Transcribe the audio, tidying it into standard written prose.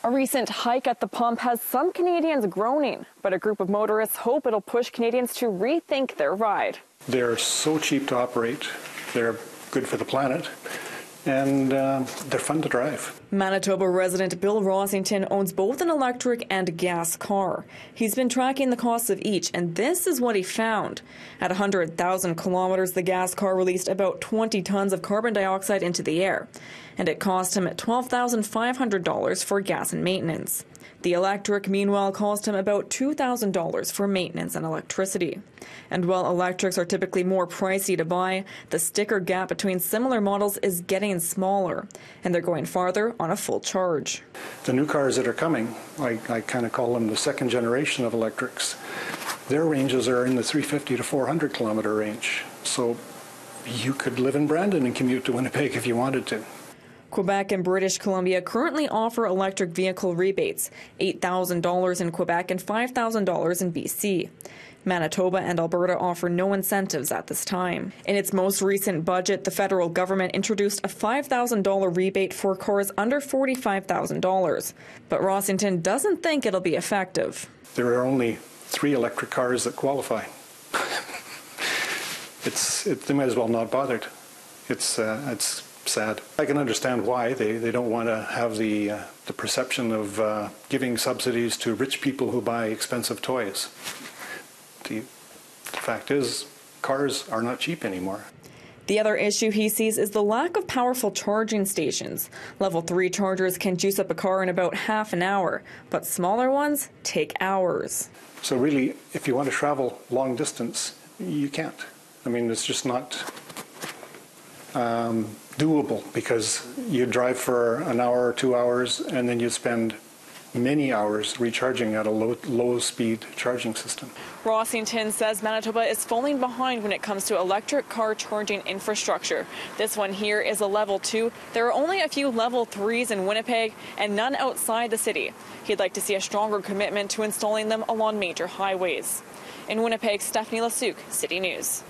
A recent hike at the pump has some Canadians groaning, but a group of motorists hope it'll push Canadians to rethink their ride. They're so cheap to operate, they're good for the planet, and they're fun to drive. Manitoba resident Bill Rossington owns both an electric and gas car. He's been tracking the costs of each, and this is what he found. At 100,000 kilometers, the gas car released about 20 tons of carbon dioxide into the air, and it cost him $12,500 for gas and maintenance. The electric, meanwhile, cost him about $2,000 for maintenance and electricity. And while electrics are typically more pricey to buy, the sticker gap between similar models is getting smaller, and they're going farther on a full charge. The new cars that are coming, I kind of call them the second generation of electrics, their ranges are in the 350 to 400 kilometer range. So you could live in Brandon and commute to Winnipeg if you wanted to. Quebec and British Columbia currently offer electric vehicle rebates, $8,000 in Quebec and $5,000 in BC. Manitoba and Alberta offer no incentives at this time. In its most recent budget, the federal government introduced a $5,000 rebate for cars under $45,000. But Rossington doesn't think it'll be effective. There are only 3 electric cars that qualify. They might as well not bothered. It's sad. I can understand why they don't want to have the perception of giving subsidies to rich people who buy expensive toys. The fact is, cars are not cheap anymore. The other issue he sees is the lack of powerful charging stations. Level 3 chargers can juice up a car in about half an hour, but smaller ones take hours. So really, if you want to travel long distance, you can't. I mean, it's just not doable, because you drive for an hour or 2 hours and then you spend many hours recharging at a low-speed charging system. Rossington says Manitoba is falling behind when it comes to electric car charging infrastructure. This one here is a level 2. There are only a few level 3s in Winnipeg and none outside the city. He'd like to see a stronger commitment to installing them along major highways. In Winnipeg, Stefanie Lasuik, City News.